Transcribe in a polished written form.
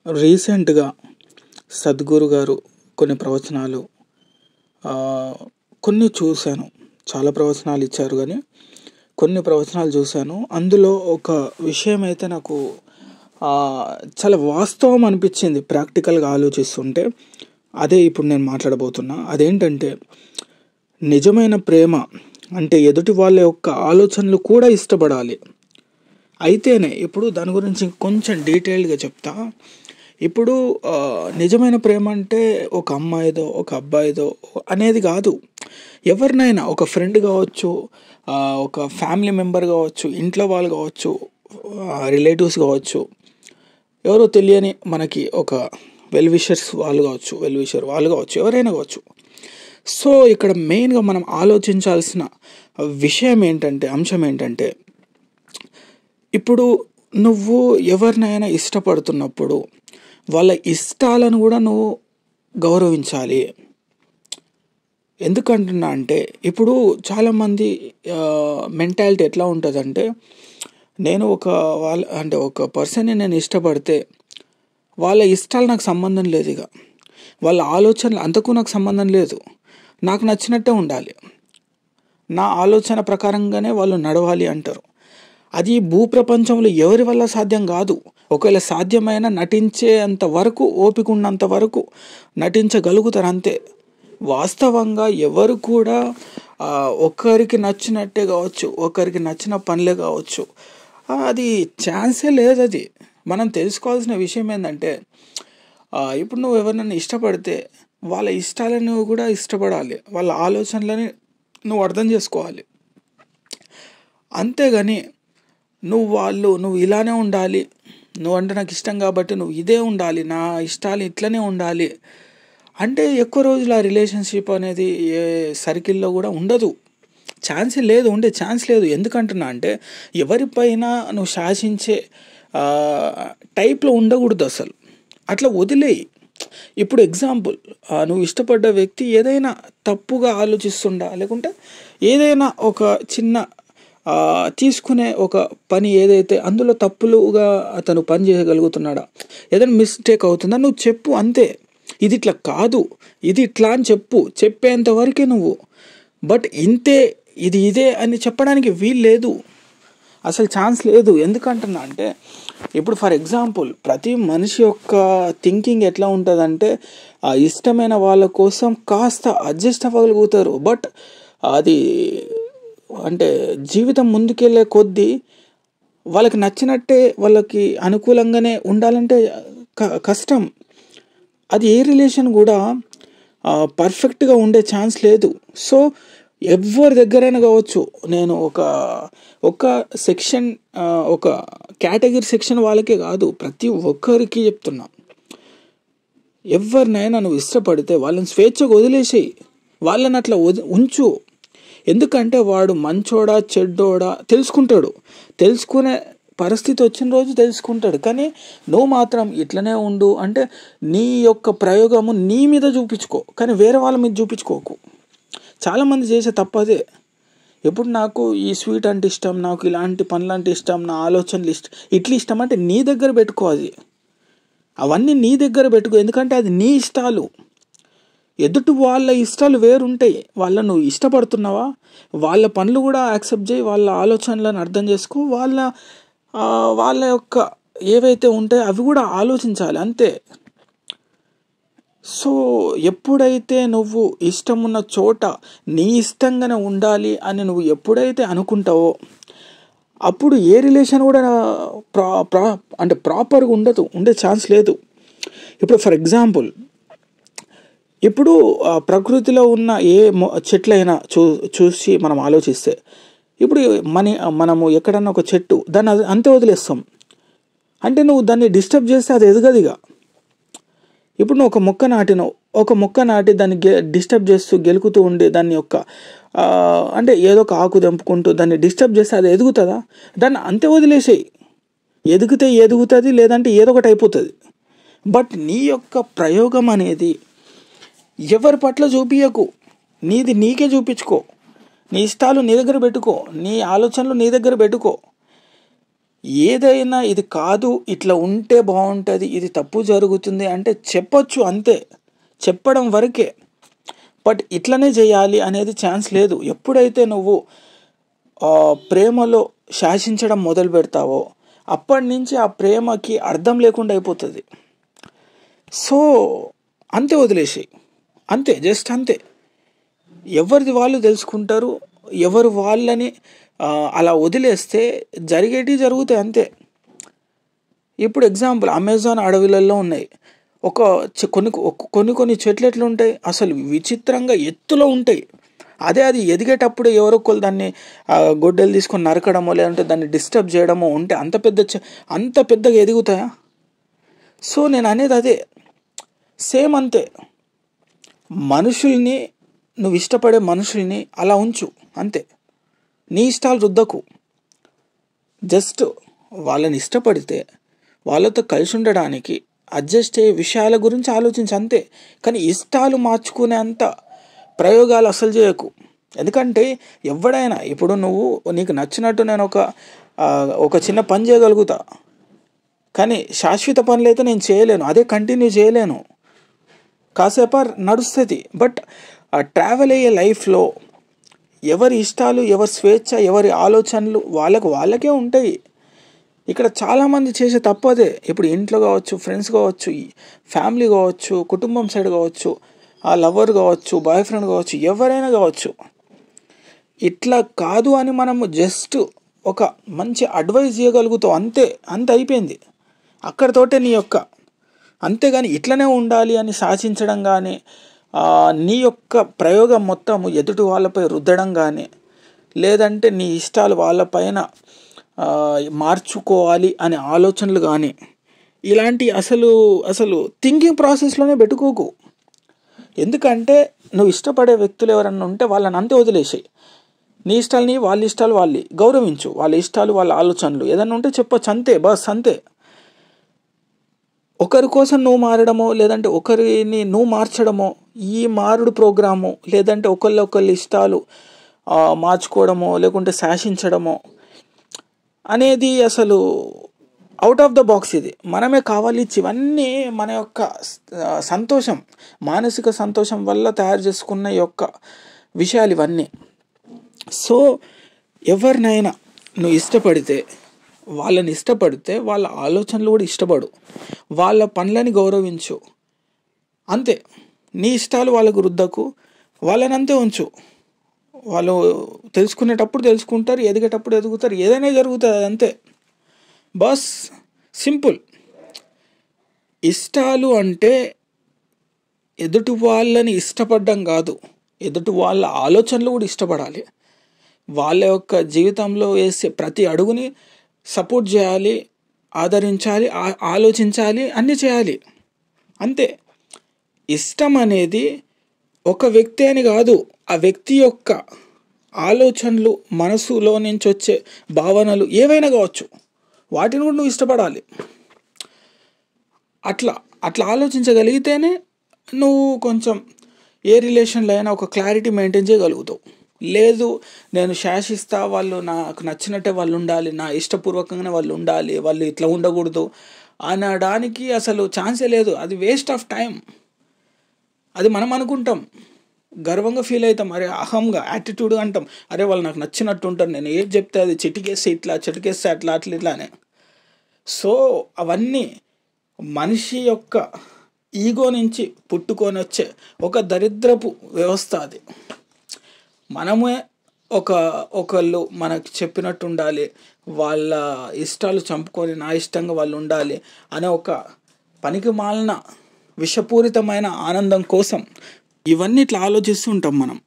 రీసెంట్‌గా సద్గురు గారు కొన్ని ప్రవచనాలు కొన్ని చూశాను. చాలా ప్రవచనాలు ఇచ్చారు గానీ, కొన్ని ప్రవచనాలు చూశాను. అందులో ఒక విషయం అయితే నాకు చాలా వాస్తవం అనిపించింది ప్రాక్టికల్‌గా ఆలోచిస్తుంటే. అదే ఇప్పుడు నేను మాట్లాడబోతున్నా. అదేంటంటే, నిజమైన ప్రేమ అంటే ఎదుటి వాళ్ళ యొక్క ఆలోచనలు కూడా ఇష్టపడాలి. అయితేనే ఇప్పుడు దాని గురించి కొంచెం డీటెయిల్డ్‌గా చెప్తా. ఇప్పుడు నిజమైన ప్రేమ అంటే ఒక అమ్మాయిదో, ఒక అబ్బాయిదో అనేది కాదు. ఎవరినైనా ఒక ఫ్రెండ్ కావచ్చు, ఒక ఫ్యామిలీ మెంబర్ కావచ్చు, ఇంట్లో వాళ్ళు కావచ్చు, రిలేటివ్స్ కావచ్చు, ఎవరో తెలియని మనకి ఒక వెల్ విషర్ వాళ్ళు కావచ్చు, ఎవరైనా కావచ్చు. సో ఇక్కడ మెయిన్‌గా మనం ఆలోచించాల్సిన అంశం ఏంటంటే, ఇప్పుడు నువ్వు ఎవరినైనా ఇష్టపడుతున్నప్పుడు వాళ్ళ ఇష్టాలను కూడా నువ్వు గౌరవించాలి. ఎందుకంటున్నా అంటే, ఇప్పుడు చాలామంది మెంటాలిటీ ఎట్లా ఉంటుందంటే, నేను ఒక పర్సన్ని నేను ఇష్టపడితే వాళ్ళ ఇష్టాలు నాకు సంబంధం లేదు, ఇక వాళ్ళ ఆలోచనలు అంతకు నాకు సంబంధం లేదు. నాకు నచ్చినట్టే ఉండాలి, నా ఆలోచన ప్రకారంగానే వాళ్ళు నడవాలి అంటారు. అది భూప్రపంచంలో ఎవరి వల్ల సాధ్యం కాదు. ఒకవేళ సాధ్యమైన నటించేంత వరకు, ఓపిక ఉన్నంత వరకు నటించగలుగుతారు అంతే. వాస్తవంగా ఎవరు కూడా ఒకరికి నచ్చినట్టే కావచ్చు, ఒకరికి నచ్చిన పనులే కావచ్చు, అది ఛాన్సే లేదు. అది మనం తెలుసుకోవాల్సిన విషయం ఏంటంటే, ఇప్పుడు నువ్వు ఎవరినైనా ఇష్టపడితే వాళ్ళ ఇష్టాలను కూడా ఇష్టపడాలి, వాళ్ళ ఆలోచనలని నువ్వు అర్థం చేసుకోవాలి. అంతేగాని నువ్వు ఇలానే ఉండాలి, నువ్వంటే నాకు ఇష్టం కాబట్టి నువ్వు ఇదే ఉండాలి, నా ఇష్టాలు ఇట్లనే ఉండాలి అంటే ఎక్కువ రోజులు ఆ రిలేషన్షిప్ అనేది ఏ సర్కిల్లో కూడా ఉండదు. ఉండే ఛాన్స్ లేదు. ఎందుకంటున్నా అంటే, ఎవరిపైన నువ్వు శాసించే టైప్లో ఉండకూడదు అసలు. అట్లా వదిలేయి. ఇప్పుడు ఎగ్జాంపుల్, నువ్వు ఇష్టపడ్డ వ్యక్తి ఏదైనా తప్పుగా ఆలోచిస్తుండా, లేకుంటే ఏదైనా ఒక చిన్న తీసుకునే ఒక పని ఏదైతే అందులో తప్పులుగా అతను పని చేయగలుగుతున్నాడా, ఏదైనా మిస్టేక్ అవుతుందా, నువ్వు చెప్పు అంతే. ఇది ఇట్లా కాదు, ఇది ఇట్లా అని చెప్పేంత వరకే నువ్వు. బట్ ఇదే అని చెప్పడానికి వీలు లేదు, అసలు ఛాన్స్ లేదు. ఎందుకంటున్నా అంటే, ఇప్పుడు ఫర్ ఎగ్జాంపుల్ ప్రతి మనిషి యొక్క థింకింగ్ ఎట్లా ఉంటుందంటే, ఇష్టమైన వాళ్ళ కోసం కాస్త అడ్జస్ట్ అవ్వగలుగుతారు. బట్ అది అంటే జీవితం ముందుకెళ్ళే కొద్దీ వాళ్ళకి నచ్చినట్టే, వాళ్ళకి అనుకూలంగానే ఉండాలంటే కష్టం. అది ఏ రిలేషన్ కూడా పర్ఫెక్ట్గా ఉండే ఛాన్స్ లేదు. సో ఎవరి దగ్గరైనా కావచ్చు, నేను ఒక సెక్షన్, ఒక కేటగిరీ సెక్షన్ వాళ్ళకే కాదు, ప్రతి ఒక్కరికి చెప్తున్నా. ఎవరినైనా నువ్వు ఇష్టపడితే వాళ్ళని స్వేచ్ఛగా వదిలేసేయి, వాళ్ళని అట్లా ఉంచు. ఎందుకంటే వాడు మంచోడా చెడ్డోడా తెలుసుకునే పరిస్థితి వచ్చిన రోజు తెలుసుకుంటాడు. కానీ నువ్వు మాత్రం ఇట్లనే ఉండు అంటే, నీ యొక్క ప్రయోగము నీ మీద చూపించుకో, కానీ వేరే వాళ్ళ మీద చూపించుకోకు. చాలామంది చేసే తప్పదే. ఇప్పుడు నాకు ఈ స్వీట్ అంటే ఇష్టం, నాకు ఇలాంటి పనులు అంటే ఇష్టం, నా ఆలోచనలు ఇష్టం అంటే నీ దగ్గర పెట్టుకో. అవన్నీ నీ దగ్గర పెట్టుకో, ఎందుకంటే అది నీ ఇష్టాలు. ఎదుటి వాళ్ళ ఇష్టాలు వేరుంటాయి. వాళ్ళను నువ్వు ఇష్టపడుతున్నావా, వాళ్ళ పనులు కూడా యాక్సెప్ట్ చేయి, వాళ్ళ ఆలోచనలను అర్థం చేసుకో, వాళ్ళ యొక్క ఏవైతే ఉంటాయో అవి కూడా ఆలోచించాలి అంతే. సో ఎప్పుడైతే నువ్వు ఇష్టం ఉన్న చోట నీ ఇష్టంగానే ఉండాలి అని నువ్వు ఎప్పుడైతే అనుకుంటావో, అప్పుడు ఏ రిలేషన్ కూడా అంటే ప్రాపర్గా ఉండే ఛాన్స్ లేదు. ఇప్పుడు ఫర్ ఎగ్జాంపుల్, ఇప్పుడు ప్రకృతిలో ఉన్న ఏ చెట్లైనా చూసి మనం ఆలోచిస్తే, ఇప్పుడు మనము ఎక్కడన్నా ఒక చెట్టు, దాన్ని అంతే వదిలేస్తాం. అంటే నువ్వు దాన్ని డిస్టర్బ్ చేస్తే అది ఎదగదిగా. ఇప్పుడు నువ్వు ఒక మొక్క నాటి దాన్ని డిస్టర్బ్ చేస్తూ గెలుకుతూ ఉండి దాన్ని అంటే ఏదో ఒక ఆకు తెంపుకుంటూ దాన్ని డిస్టర్బ్ చేస్తే అది ఎదుగుతుందా? దాన్ని అంతే వదిలేసేయి. ఎదుగుతుంది, లేదంటే ఏదో ఒకటి అయిపోతుంది. బట్ నీ యొక్క ప్రయోగం అనేది ఎవరి పట్ల చూపించకు, నీది నీకే చూపించుకో. నీ ఇష్టాలు నీ దగ్గర పెట్టుకో, నీ ఆలోచనలు నీ దగ్గర పెట్టుకో. ఏదైనా ఇది కాదు, ఇట్లా ఉంటే బాగుంటుంది, ఇది తప్పు జరుగుతుంది అంటే చెప్పొచ్చు అంతే, చెప్పడం వరకే. బట్ ఇట్లనే చేయాలి అనేది ఛాన్స్ లేదు. ఎప్పుడైతే నువ్వు ప్రేమలో శాసించడం మొదలు పెడతావో అప్పటి నుంచి ఆ ప్రేమకి అర్థం లేకుండా అయిపోతుంది. సో అంతే, వదిలేసి అంతే, జస్ట్ అంతే. ఎవరిది వాళ్ళు తెలుసుకుంటారు, ఎవరు వాళ్ళని అలా వదిలేస్తే జరిగేటివి జరుగుతాయి అంతే. ఇప్పుడు ఎగ్జాంపుల్ అమెజాన్ అడవులలో ఉన్నాయి కొన్ని చెట్లు ఎట్లు ఉంటాయి, అసలు విచిత్రంగా ఎత్తులో ఉంటాయి. అది ఎదిగేటప్పుడు ఎవరొకరు దాన్ని గొడ్డలు తీసుకొని నరకడమో లేదంటే దాన్ని డిస్టర్బ్ చేయడమో ఉంటే అంత పెద్దగా ఎదుగుతాయా? సో నేను అనేది అదే, సేమ్ అంతే. మనుషుల్ని, నువ్వు ఇష్టపడే మనుషుల్ని అలా ఉంచు అంతే. నీ ఇష్టాలు రుద్దకు. జస్ట్ వాళ్ళని ఇష్టపడితే వాళ్ళతో కలిసి ఉండడానికి అడ్జస్ట్ అయ్యే విషయాల గురించి ఆలోచించు అంతే. కానీ ఇష్టాలు మార్చుకునే అంత ప్రయోగాలు అసలు చేయకు. ఎందుకంటే ఎవడైనా, ఇప్పుడు నీకు నచ్చినట్టు నేను ఒక చిన్న పని చేయగలుగుతా, కానీ శాశ్వత పనులు అయితే నేను చేయలేను, అదే కంటిన్యూ చేయలేను, కాసేపు నడుస్తుంది. బట్ ట్రావెల్ అయ్యే లైఫ్లో ఎవరి ఇష్టాలు, ఎవరి స్వేచ్ఛ, ఎవరి ఆలోచనలు వాళ్ళకే ఉంటాయి. ఇక్కడ చాలామంది చేసే తప్పు అదే. ఇప్పుడు ఇంట్లో కావచ్చు, ఫ్రెండ్స్ కావచ్చు, ఫ్యామిలీ కావచ్చు, కుటుంబం సైడ్ కావచ్చు, ఆ లవర్ కావచ్చు, బాయ్ ఫ్రెండ్ కావచ్చు, ఎవరైనా కావచ్చు, ఇట్లా కాదు అని మనము జస్ట్ ఒక మంచి అడ్వైజ్ చేయగలుగుతాం అంతే అయిపోయింది అక్కడితోటే నీ యొక్క. అంతేగాని ఇట్లనే ఉండాలి అని శాసించడం కానీ, నీ యొక్క ప్రయోగం మొత్తం ఎదుటి వాళ్ళపై రుద్దడం కానీ, లేదంటే నీ ఇష్టాలు వాళ్ళపైన మార్చుకోవాలి అనే ఆలోచనలు కానీ, ఇలాంటి అసలు థింకింగ్ ప్రాసెస్లోనే పెట్టుకోకు. ఎందుకంటే నువ్వు ఇష్టపడే వ్యక్తులు ఎవరన్నా ఉంటే వాళ్ళని అంతే వదిలేసాయి. నీ ఇష్టాలని, వాళ్ళ ఇష్టాలు వాళ్ళని గౌరవించు, వాళ్ళ ఇష్టాలు, వాళ్ళ ఆలోచనలు ఏదన్నా ఉంటే చెప్పొచ్చు అంతే, బస్ అంతే. ఒకరి కోసం నువ్వు మారడమో లేదంటే ఒకరిని నువ్వు మార్చడమో, ఈ మారుడు ప్రోగ్రాము, లేదంటే ఒకళ్ళ ఇష్టాలు మార్చుకోవడమో లేకుంటే శాసించడమో అనేది అసలు అవుట్ ఆఫ్ ద బాక్స్. ఇది మనమే కావాలి, ఇవన్నీ మన యొక్క సంతోషం, మానసిక సంతోషం వల్ల తయారు చేసుకున్న యొక్క విషయాలు ఇవన్నీ. సో ఎవరినైనా నువ్వు వాళ్ళని ఇష్టపడితే వాళ్ళ ఆలోచనలు కూడా ఇష్టపడు, వాళ్ళ పనులని గౌరవించు అంతే. నీ ఇష్టాలు వాళ్ళకు రుద్దకు, వాళ్ళని అంతే ఉంచు. వాళ్ళు తెలుసుకునేటప్పుడు తెలుసుకుంటారు, ఎదిగేటప్పుడు ఎదుగుతారు, ఏదైనా జరుగుతుంది అంతే, బస్ సింపుల్. ఇష్టాలు అంటే ఎదుటి వాళ్ళని ఇష్టపడడం కాదు, ఎదుటి వాళ్ళ ఆలోచనలు కూడా ఇష్టపడాలి. వాళ్ళ యొక్క జీవితంలో వేసే ప్రతి అడుగుని సపోర్ట్ చేయాలి, ఆదరించాలి, ఆలోచించాలి, అన్నీ చేయాలి అంతే. ఇష్టం అనేది ఒక వ్యక్తి అని కాదు, ఆ వ్యక్తి యొక్క ఆలోచనలు, మనసులో నుంచి వచ్చే భావనలు ఏవైనా కావచ్చు, వాటిని కూడా నువ్వు ఇష్టపడాలి. అట్లా ఆలోచించగలిగితేనే నువ్వు కొంచెం ఏ రిలేషన్లో అయినా ఒక క్లారిటీ మెయింటైన్ చేయగలుగుతావు. లేదు నేను శాసిస్తా, వాళ్ళు నాకు నచ్చినట్టే వాళ్ళు ఉండాలి, నా ఇష్టపూర్వకంగానే వాళ్ళు ఉండాలి, వాళ్ళు ఇట్లా ఉండకూడదు అనడానికి అసలు ఛాన్సే లేదు. అది వేస్ట్ ఆఫ్ టైం. అది మనం అనుకుంటాం, గర్వంగా ఫీల్ అవుతాం, అరే అహంగా యాటిట్యూడ్ అంటాం, అరే వాళ్ళు నాకు నచ్చినట్టు ఉంటారు, నేను ఏది చెప్తే అది చిటికేస్తే అట్లా ఇట్లానే. సో అవన్నీ మనిషి యొక్క ఈగో నుంచి పుట్టుకొని వచ్చే ఒక దరిద్రపు వ్యవస్థ అది. మనమే ఒకళ్ళు మనకు చెప్పినట్టు ఉండాలి, వాళ్ళ ఇష్టాలు చంపుకొని నా ఇష్టంగా వాళ్ళు ఉండాలి అనే ఒక పనికి మాలిన విషపూరితమైన ఆనందం కోసం ఇవన్నీ ఇట్లా ఆలోచిస్తూ ఉంటాం మనం.